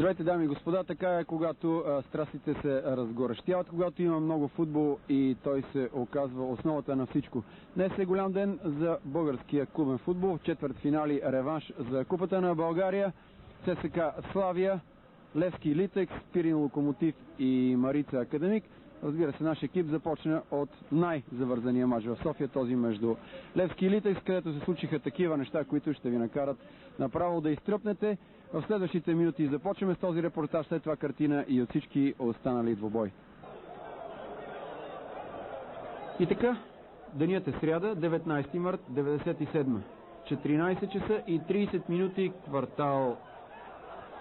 Здравейте, дами и господа, така е, когато страстите се разгорещяват, когато има много футбол и той се оказва основата на всичко. Днес е голям ден за българския клубен футбол, четвъртфинали реванш за Купата на България, ЦСКА Славия, Левски Литекс, Пирин Локомотив и Марица Академик. Разбира се, наш екип започна от най-завързания мач в София, този между Левски и Литекс, където се случиха такива неща, които ще ви накарат направо да изтръпнете. В следващите минути започваме с този репортаж, след това картина и от всички останали двубой. И така, денят е сряда, 19 март 1997. 14 часа и 30 минути, квартал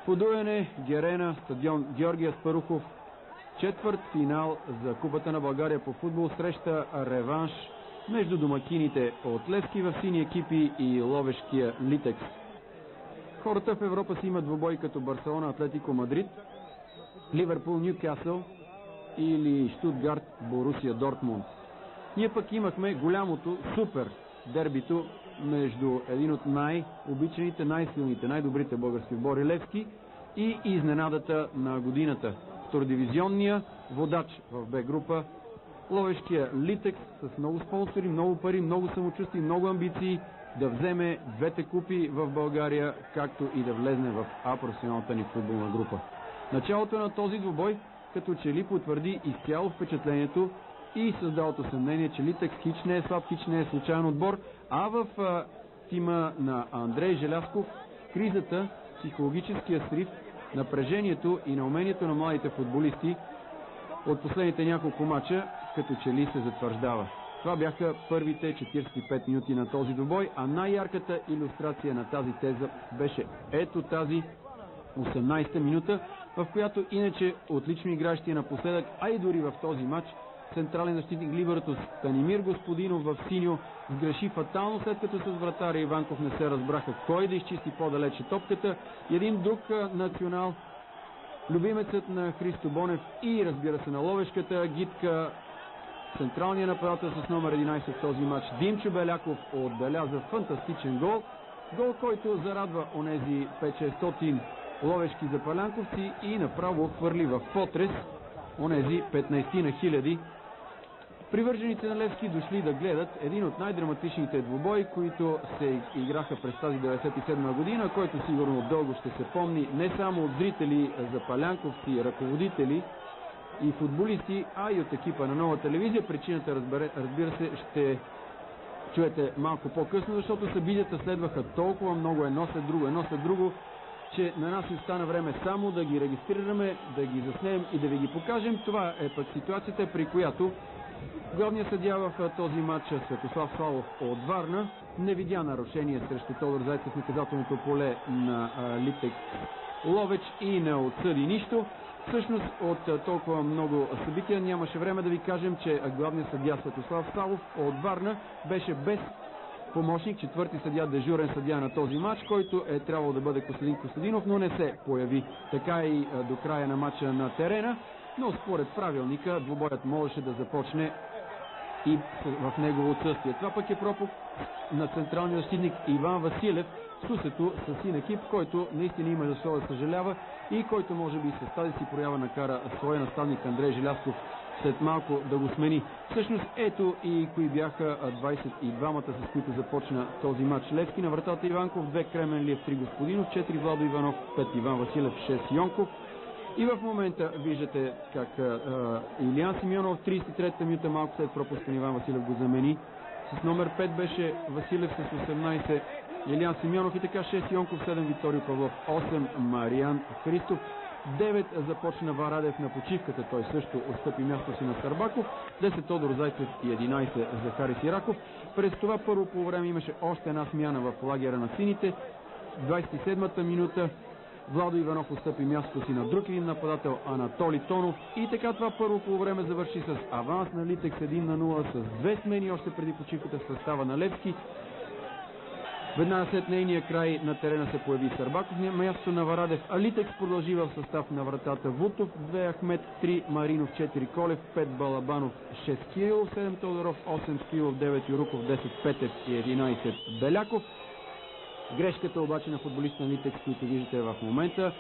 Подуяне, Герена, стадион Георги Аспарухов. Четвърт финал за Купата на България по футбол, среща реванш между домакините от Левски в сини екипи и ловешкия Литекс. Хората в Европа си имат двубой като Барселона, Атлетико Мадрид, Ливърпул, Нюкасъл или Штутгарт, Борусия, Дортмунд. Ние пък имахме голямото, супер дербито между един от най-обичаните, най-силните, най-добрите български отбори Левски и изненадата на годината. Втородивизионния водач в Б група, ловешкия Литекс с много спонсори, много пари, много самочувствие, много амбиции да вземе двете купи в България, както и да влезне в професионалната ни футболна група. Началото на този двубой като че ли потвърди изцяло впечатлението и създалото съмнение, че Литекс хич не е слаб, хич не е случайен отбор, а в тима на Андрей Желязков кризата, психологическия срив, напрежението и на умението на младите футболисти от последните няколко мача като че ли се затвърждава. Това бяха първите 45 минути на този двубой, а най-ярката илюстрация на тази теза беше ето тази 18-та минута, в която иначе отлично игращия напоследък, а и дори в този матч, централен защитник Либертус Станимир Господинов в синьо сгреши фатално, след като с вратаря Иванков не се разбраха кой да изчисти по-далече топката. Един друг национал, любимецът на Христо Бонев и разбира се на ловешката гидка, централният нападател с номер 11 в този матч Димчо Беляков отбеляза фантастичен гол. Гол, който зарадва онези 5-600 ловешки запалянковци и направо хвърли в потрес онези 15 на хиляди привържените на Левски, дошли да гледат един от най-драматичните двубои, които се играха през тази 1997 година, който сигурно дълго ще се помни не само от зрители, запалянковци, ръководители и футболисти, а и от екипа на Нова телевизия. Причината, разбира се, ще чуете малко по-късно, защото събитията следваха толкова много едно след друго, че на нас не стана време само да ги регистрираме, да ги заснем и да ви ги покажем. Това е пък ситуацията, при която главният съдия в този матч Светослав Славов от Варна не видя нарушение срещу Тодор Зайцев в наказателното поле на Литекс Ловеч и не отсъди нищо. Всъщност от толкова много събития нямаше време да ви кажем, че главният съдия Светослав Славов от Варна беше без помощник, четвърти съдия, дежурен съдия на този матч, който е трябвало да бъде Костадин Костадинов, но не се появи. Така и до края на матча на терена, но според правилника двубоят можеше да започне и в негово отсъствие. Това пък е пропуск на централния защитник Иван Василев, Сусето с син екип, който наистина има за това да съжалява и който може би с тази си проява накара своя наставник Андрей Желязков след малко да го смени. Всъщност ето и кои бяха 22-мата, с които започна този матч. Левски на вратата Иванков, 2 Кременлиев, 3 Господинов, 4 Владо Иванов, 5 Иван Василев, 6 Йонков. И в момента виждате как Илиян Симеонов в 33-та минута, малко след пропуска на Иван Василев, го замени. С номер 5 беше Василев с 18, Илиян Симеонов и така 6 Йонков, 7 Виторио Павлов, 8 Мариан Христов. 9 започна Варадев на почивката, той също отстъпи място си на Сарбаков, 10 Тодор Зайцев и 11 Захари Сираков. През това първо по време имаше още една смяна в лагера на сините. 27-та минута Владо Иванов отстъпи мястото си на друг един нападател Анатоли Тонов и така това първо по време завърши с аванс на Литекс 1-0 с 2 смени още преди почивката в състава на Левски. Веднага след нейния край на терена се появи Сарбаков, мястото на Варадев, а Литекс продължи в състав на вратата Вутов, 2 Ахмет, 3 Маринов, 4 Колев, 5 Балабанов, 6 Кирилов, 7 Тодоров, 8 Скилов, 9 Юруков, 10 Петев и 11 Беляков. Грешката обаче на футболиста на Литекс, които виждате в момента,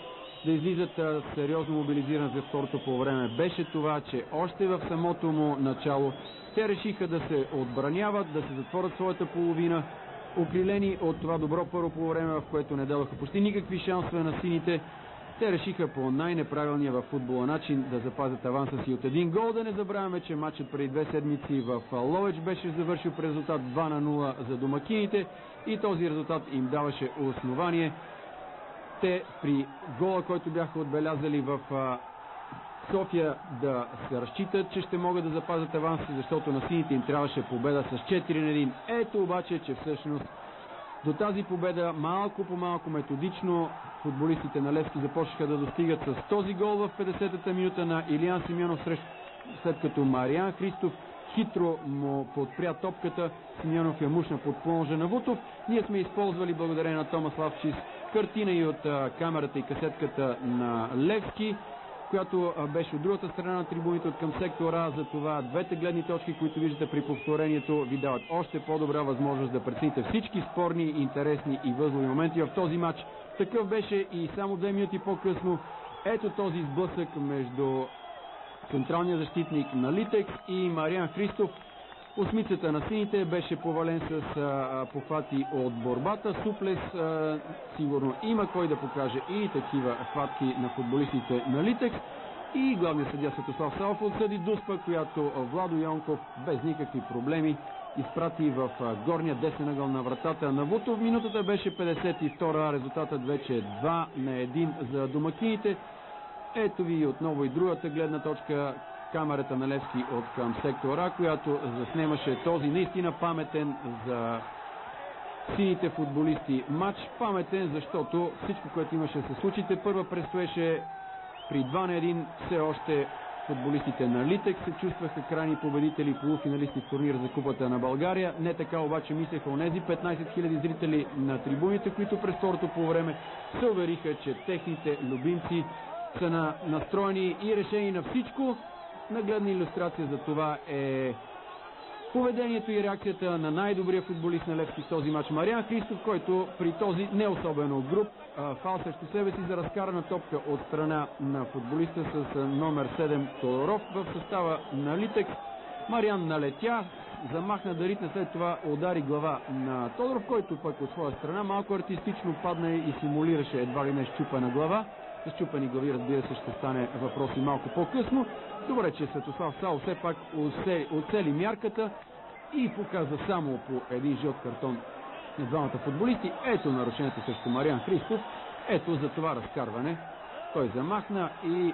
да излизат сериозно мобилизиран за второто по време, беше това, че още в самото му начало те решиха да се отбраняват, да се затворят своята половина, окрилени от това добро първо по време, в което не дадоха почти никакви шансове на сините. Те решиха по най-неправилния във футбола начин да запазят аванса си от един гол. Да не забравяме, че матчът преди 2 седмици в Ловеч беше завършил при резултат 2-0 за домакините и този резултат им даваше основание те при гола, който бяха отбелязали в София, да се разчитат, че ще могат да запазят аванса, защото на сините им трябваше победа с 4-1. Ето обаче, че всъщност до тази победа малко по малко методично футболистите на Левски започнаха да достигат с този гол в 50-та минута на Илиян Симеонов, след като Мариан Христов хитро му подпря топката. Симеонов я мушна под плонжа на Вутов. Ние сме използвали, благодарение на Томас Лавчис, картина и от камерата и касетката на Левски, която беше от другата страна на трибуните, от към сектора. За това двете гледни точки, които виждате при повторението, ви дават още по-добра възможност да прецените всички спорни, интересни и възлови моменти в този матч. Такъв беше и само 2 минути по-късно. Ето този сблъсък между централния защитник на Литекс и Мариан Христов. Осмицата на сините беше повален с похвати от борбата. Суплес сигурно има кой да покаже и такива хватки на футболистите на Литекс. И главният съдия Светослав Савов отсъди дуспа, която Владо Йонков без никакви проблеми изпрати в горния десен ъгъл на вратата на Вутов. Минутата беше 52, резултатът вече 2-1 за домакините. Ето ви отново и другата гледна точка, камерата на Левски от към сектора, която заснемаше този наистина паметен за сините футболисти матч. Паметен, защото всичко, което имаше да се случи, първа предстоеше при 2-1. Все още футболистите на Литек се чувстваха крайни победители, полуфиналисти в турнира за Купата на България. Не така обаче мислеха онези 15 000 зрители на трибуните, които през второто по време се увериха, че техните любимци са настроени и решени на всичко. Нагледна илюстрация за това е поведението и реакцията на най-добрия футболист на Левски в този матч, Мариан Христов, който при този не особено груб фал срещу себе си за разкарана топка от страна на футболиста с номер 7 Тодоров в състава на Литекс. Мариан налетя, замахна да ритне, след това удари глава на Тодоров, който пък от своя страна малко артистично падна и симулираше едва ли не счупена глава. За счупени глави, разбира се, ще стане въпрос и малко по-късно. Добре, че Светослав Савов все пак оцели мярката и показа само по един жълт картон на двамата футболисти. Ето нарушението срещу Мариан Христов. Ето за това разкарване. Той замахна и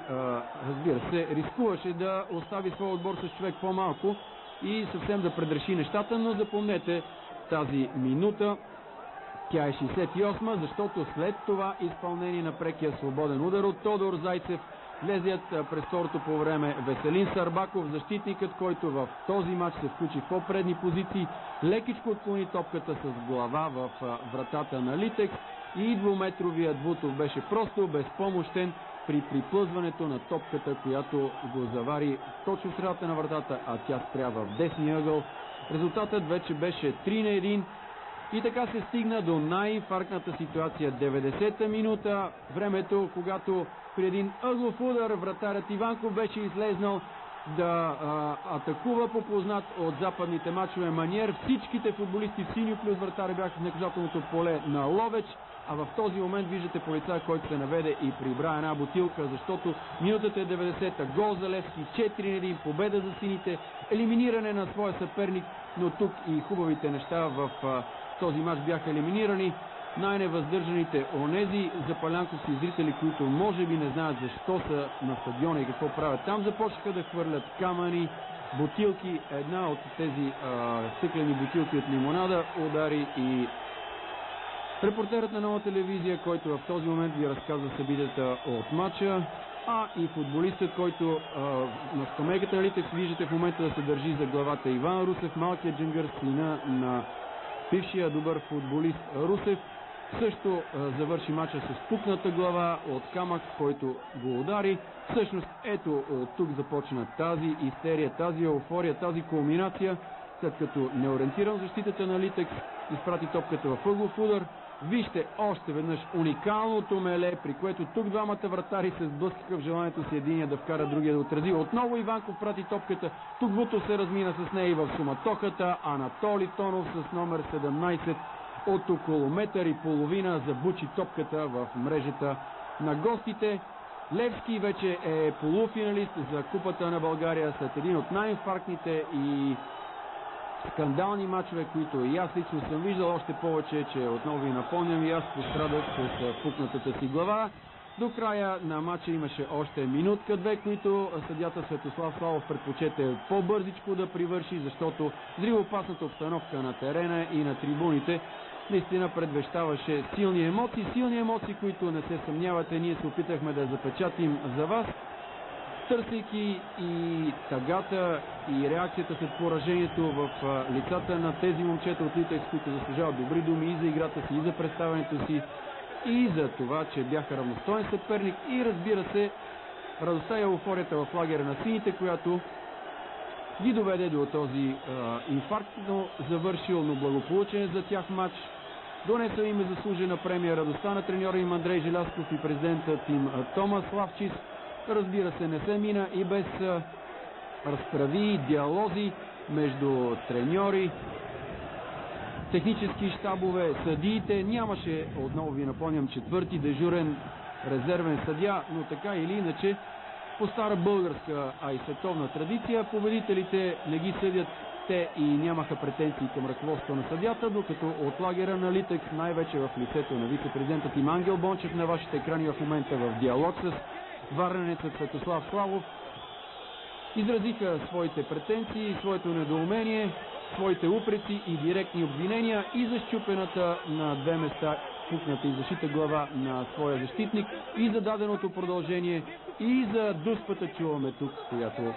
разбира се, рискуваше да остави своя отбор с човек по-малко и съвсем да предреши нещата, но запомнете тази минута. Тя е 68, защото след това изпълнение на прекия свободен удар от Тодор Зайцев влезят през второто по време Веселин Сарбаков, защитникът, който в този матч се включи в по-предни позиции, лекичко отклони топката с глава в вратата на Литекс и двуметровият Вутов беше просто безпомощен при приплъзването на топката, която го завари точно в средата на вратата, а тя спря в десния ъгъл. Резултатът вече беше 3-1. И така се стигна до най-фаркната ситуация. 90-та минута, времето, когато при един ъглов удар вратарят Иванков беше излезнал да атакува по познат от западните мачове маниер. Всичките футболисти в синьо плюс вратаря бяха в наказателното поле на Ловеч, а в този момент виждате полицай, който се наведе и прибра една бутилка, защото минутата е 90-та. Гол за Левски, 4-1, победа за сините, елиминиране на своя съперник, но тук и хубавите неща в този мач бяха елиминирани. Най-невъздържаните онези запалянковски зрители, които може би не знаят защо са на стадиона и какво правят там, започнаха да хвърлят камъни, бутилки. Една от тези стъклени бутилки от лимонада удари и репортерът на Нова телевизия, който в този момент ви разказва събитията от матча, а и футболистът, който на скамейката на Литекс виждате в момента да се държи за главата Иван Русев, малкият джунгър, сина на бившия добър футболист Русев, също завърши мача с пукната глава от камък, който го удари. Всъщност ето от тук започна тази истерия, тази еуфория, тази кулминация. след като неориентиран защитата на Литекс изпрати топката в ъглов удар. Вижте още веднъж уникалното меле, при което тук двамата вратари се сблъскаха в желанието си единия да вкара, другия да отрази. Отново Иванков прати топката, тук Вуто се размина с нея и в суматохата. Анатолий Тонов с номер 17 от около метър и половина забучи топката в мрежата на гостите. Левски вече е полуфиналист за Купата на България след един от най-инфарктните и скандални мачове, които и аз лично съм виждал, още повече, че отново ви напомням и аз пострадах с пукнатата си глава. До края на матча имаше още минутка-две, които съдията Светослав Славов предпочете по-бързичко да привърши, защото взривоопасната обстановка на терена и на трибуните наистина предвещаваше силни емоции, които не се съмнявате, ние се опитахме да запечатим за вас, търсейки и тъгата и реакцията след поражението в лицата на тези момчета от Литекс, които заслужават добри думи и за играта си, и за представянето си, и за това, че бяха равностоен съперник, и разбира се, радостта и еуфорията в лагера на сините, която ги доведе до този инфарктно завършил, но благополучен за тях матч. Донесъл им заслужена премия, радостта на треньора им Андрей Желязков и президентът им Томас Славчис. Разбира се, не се мина и без разправи, диалози между треньори, технически щабове, съдиите. Нямаше, отново ви напомням, четвърти дежурен резервен съдия, но така или иначе по стара българска, а и световна традиция, победителите не ги съдят те и нямаха претенции към ръководството на съдята, докато от лагера на Литекс, най-вече в лицето на вице-президентът им Ангел Бончев на вашите екрани в момента в диалог с варненецът Светослав Славов, изразиха своите претенции, своето недоумение, своите упреци и директни обвинения и за счупената на две места пукната и защита глава на своя защитник, и за даденото продължение, и за дуспата чуваме тук, която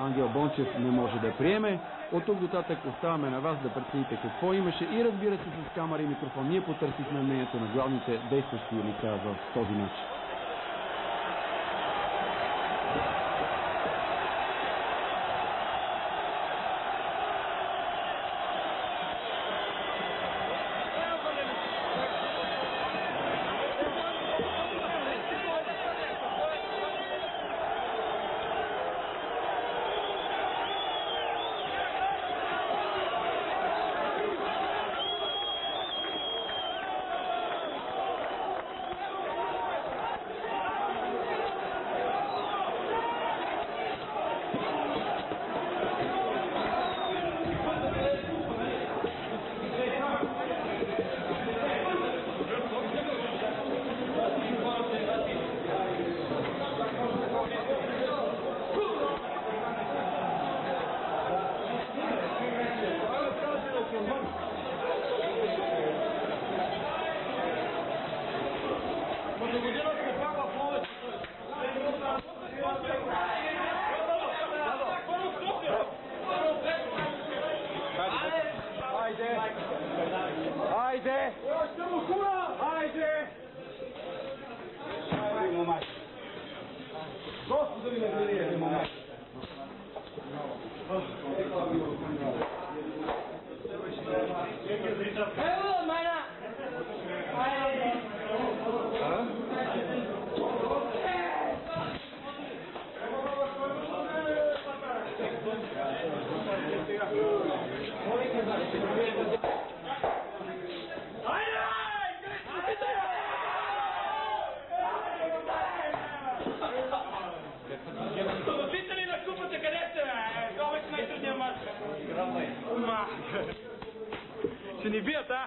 Ангел Бончев не може да приеме. От тук дотатък оставаме на вас да прецените какво имаше и разбира се с камера и микрофон ние потърсихме мнението на главните действащи лица в този матч. Ще ни бият, а?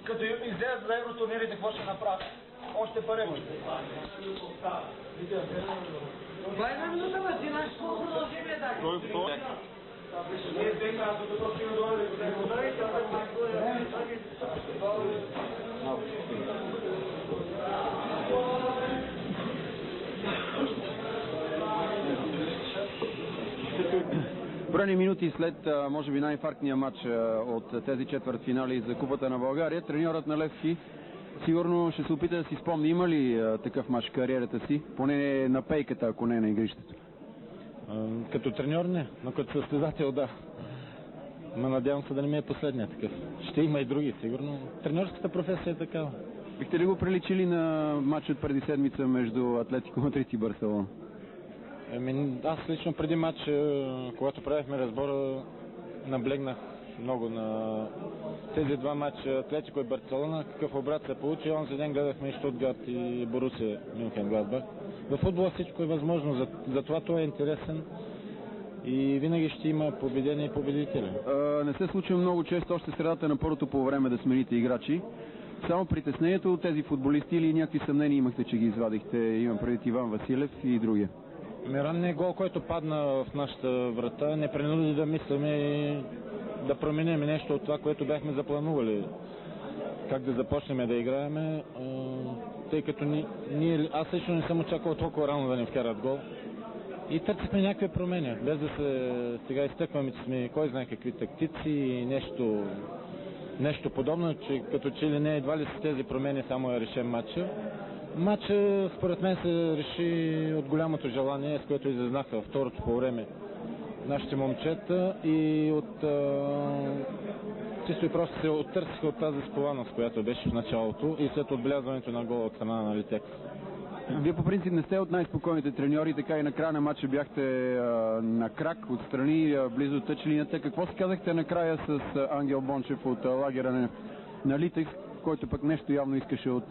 Като излезат за евротурнирите, какво ще направят? Още пари. Това е една минута, бе, ти знаеш какво продължим ли да? Броени минути след, може би, най-инфарктния матч от тези четвъртфинали за Купата на България, треньорът на Левски сигурно ще се опита да си спомни, има ли такъв матч в кариерата си, поне на пейката, ако не на игрището. Като треньор не, но като състезател да. Но надявам се да не ми е последния такъв. Ще има и други, сигурно. Треньорската професия е такава. Бихте ли го приличили на матч от преди седмица между Атлетико Мадрид и Барселона? Аз лично преди матч, когато правихме разбора, наблегнах много на тези два матча, Атлетико и Барселона, какъв обрат се получи. Онзи ден гледахме и Штутгарт и Борусия Мюнхен-Гладбах. Във футбола всичко е възможно, затова той е интересен и винаги ще има победени и победители. Не се случва много често още средата на първото по време да смените играчи. Само притеснението от тези футболисти или някакви съмнения имахте, че ги извадихте? Имам предвид Иван Василев и другия. Ранният гол, който падна в нашата врата, не принуди да мислиме и да променим нещо от това, което бяхме запланували. Как да започнем да играем, тъй като аз лично не съм очаквал толкова рано да ни вкарат гол. И търсихме някакви промени, без да се сега изтъкваме, че сме кой знае какви тактици и нещо подобно, че като че ли не едва ли с тези промени само е решен матча. Матчът според мен се реши от голямото желание, с което излезнаха второто по време нашите момчета и чисто и просто се оттърсиха от тази скованост, която беше в началото и след отбелязването на гола от страна на Литекс. Вие по принцип не сте от най-спокойните треньори, така и на края на матча бяхте на крак, отстрани, близо тъч линията. Какво си казахте накрая с Ангел Бончев от лагера на Литекс, който пък нещо явно искаше от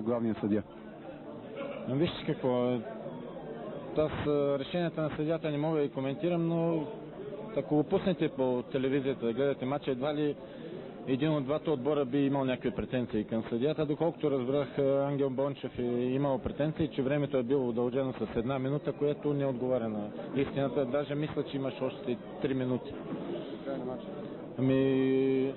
главния съдия? Вижте какво, аз решенията на съдията не мога да ги коментирам, но ако го пуснете по телевизията да гледате матча, едва ли един от двата отбора би имал някакви претенции към съдията. Доколкото разбрах, Ангел Бончев е имал претенции, че времето е било удължено с една минута, което не отговаря на истината. Даже мисля, че имаш още 3 минути.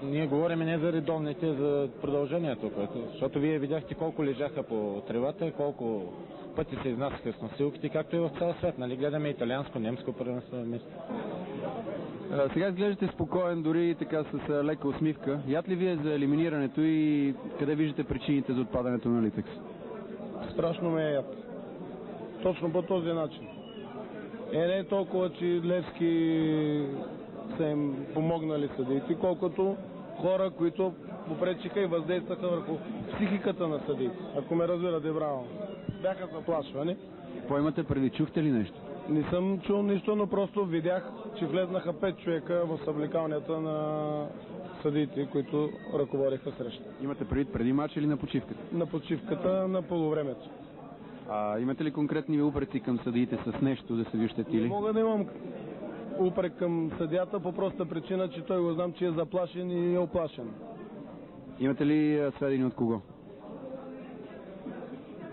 Ние говорим не за редовните, за продължението, защото вие видяхте колко лежаха по тревата, колко пъти се изнасяха с носилките, както и в цял свет. Нали? Гледаме италианско, немско първенство. Сега изглеждате спокоен, дори и така с лека усмивка. Яд ли вие за елиминирането и къде виждате причините за отпадането на Литекс? Страшно ме е яд. Точно по този начин. Не е толкова, че Левски са им помогнали съдиите, колкото хора, които попречиха и въздействаха върху психиката на съдиите. Ако ме разбирате правилно. Бяха заплашвани. Какво имате преди? Чухте ли нещо? Не съм чул нищо, но просто видях, че влезнаха 5 човека в съблекалнята на съдиите, които ръководиха среща. Имате преди матч или на почивката? На почивката, на полувремето. Имате ли конкретни упреци към съдиите с нещо да се ви ощетили? Не мога да имам упрек към съдията по проста причина, че той го знам, че е заплашен и е оплашен. Имате ли сведения от кого?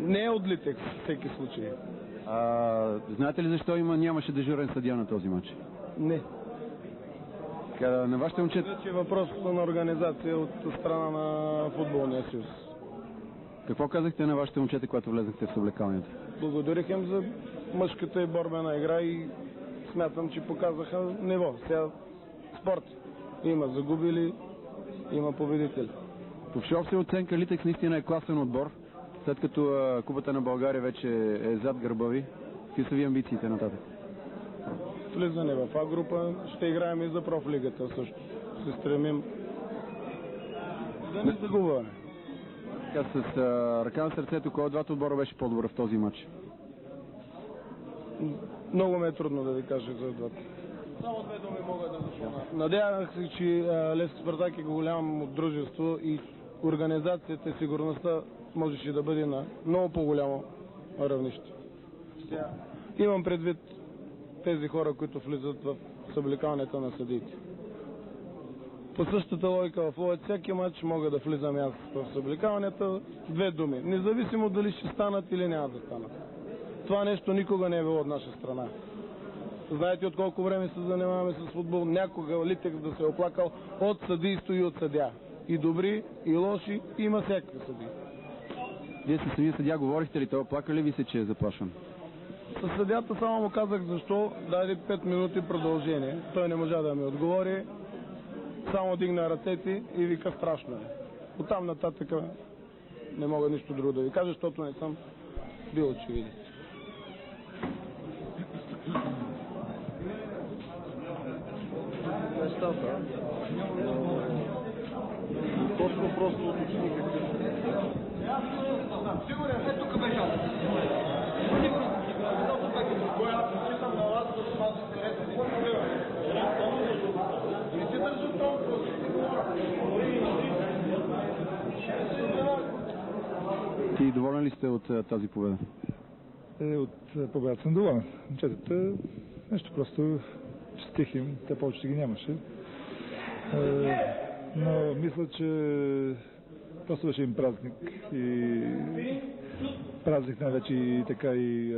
Не е от Литекс, в всеки случай. Знаете ли защо нямаше дежурен съдия на този матч? Не. На вашите момчета... Вече е въпрос на организация от страна на футболния съюз. Какво казахте на вашите момчета, когато влезнахте в съблекалнята? Благодарих им за мъжката и борбена игра и смятам, че показаха ниво. Сега спорт. Има загубили, има победители. По всеобща оценка Литекс наистина е класен отбор, след като Купата на България вече е зад гърба ви. Какви са ви амбициите нататък? Влизане в А група, ще играем и за профлигата също. Се стремим да не загубваме. С ръка на сърцето, кой от двата отбора беше по-добър в този матч? Много ме е трудно да ви кажа за двата. Само две думи мога да запомня. Надявах се, че Левски Спартак е голямо дружество и организацията и сигурността можеше да бъде на много по-голямо равнище. Имам предвид тези хора, които влизат в съблекалнята на съдиите. По същата логика в Ловеч всеки матч мога да влизам аз в съблекаванията с две думи. Независимо дали ще станат или няма да станат. Това нещо никога не е било от наша страна. Знаете от колко време се занимаваме с футбол. Някога Литекс да се е оплакал от съдийство и от съдия. И добри, и лоши, и има всякакви съдии. Вие с самия съдия говорихте ли? Той оплака ли ви се, че е заплашен? С съдията само му казах защо, даде 5 минути продължение. Той не можа да ми отговори. Само дигна ръцете и вика страшно е. Оттам нататък не мога нищо друго да ви кажа, защото не съм бил очевидец. Точно просто уточни какъв. Сигурен, след тук беше. Сигурен. Кой аз не питам на вас, защото аз където си проблема. Не си държа толкова. Ти доволен ли сте от тази победа? От победата съм доволен. Момчетата нещо просто стих им, те повече ги нямаше. Но мисля, че просто беше им празник и празник най-вече и така и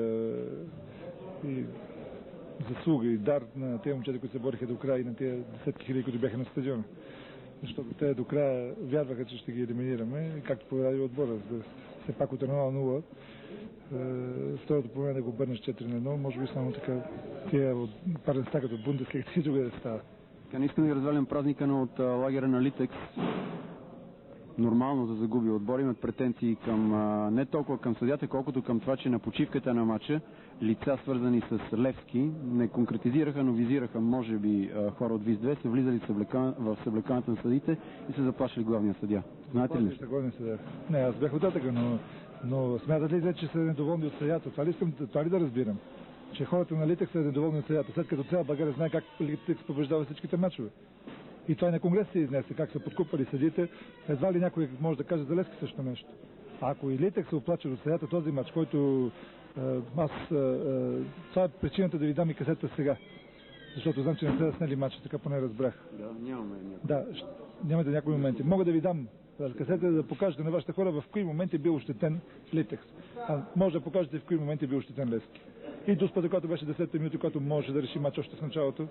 заслуга и дар на тези момчета, които се бориха до края и на тези десетки хиляди, които бяха на стадиона. Защото те до края вярваха, че ще ги елиминираме, както поведаде отбора. Все пак от 1-0. Второто по мен да го обърнеш 4-1, може би само така тия паренста като Бундеслига и друга да става. Не искам да ви развалям празника, но от лагера на Литекс нормално да загуби отбор. Имат претенции към не толкова към съдята, колкото към това, че на почивката на матча лица, свързани с Левски, не конкретизираха, но визираха, може би, хора от ВИС-2, са влизали в съблекаването на съдите и са заплашили главния съдия. Знаете ли? Не, аз бях оттатъка, но смятат ли, че са недоволни от съдята? Това ли да разбирам? Че хората на Литекс са недоволни от съдята, след като цяла България знае как Литекс побеждава всичките мачове. И това и на конгрес се изнесе, как са подкупали съдите. Едва ли някой може да каже за Левски също нещо. А ако и Литекс се оплаче от съдята този мач, който това е причината да ви дам и касета сега. Защото знам, че не сте да снели матча, така поне разбрах. Да, нямаме. Да, нямате някои моменти. Мога да ви дам касета да покажете на вашите хора в кои моменти е бил ощетен Литекс. Може да покажете в кои моменти е бил ощетен Левски. И Дуспата, която беше 10 минути, която може да реши матч още в началото.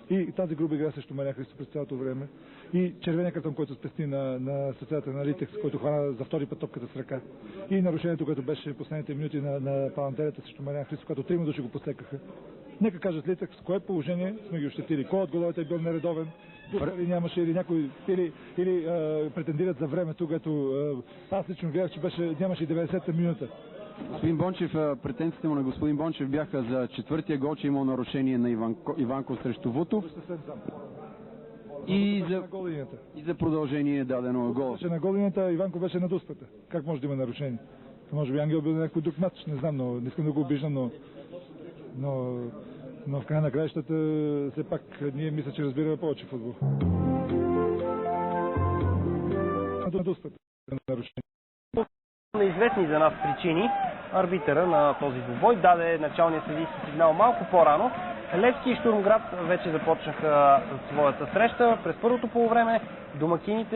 И тази груба игра срещу Мария Христо през цялото време. И червения картон, който спести на асоциацията на Литекс, който хвана за втори път топката с ръка. И нарушението, което беше в последните минути на палантерията срещу Мария Христо, когато 3 души го посекаха. Нека кажат Литекс, кое положение сме ги ощетили. Кой от головете е бил нередовен, или нямаше, или някой, или претендират за времето, което аз лично гледах, че нямаше и 90-та минута. Господин Бончев, претенциите му на господин Бончев бяха за четвъртия гол, че имал нарушение на Иванков срещу Вутов. И за продължение дадено гол. Беше на голината, Иванков беше на Дуспата. Как може да има нарушение? Може би Ангел бил на някой друг матч, не знам, но не искам да го обиждам, но в края на краищата все пак ние мисля, че разбираме повече футбол. На Дуспата нарушение. Неизвестни за нас причини, арбитъра на този двубой даде началния съдийски сигнал малко по-рано. Левски и Щурмград вече започнаха своята среща. През първото полувреме домакините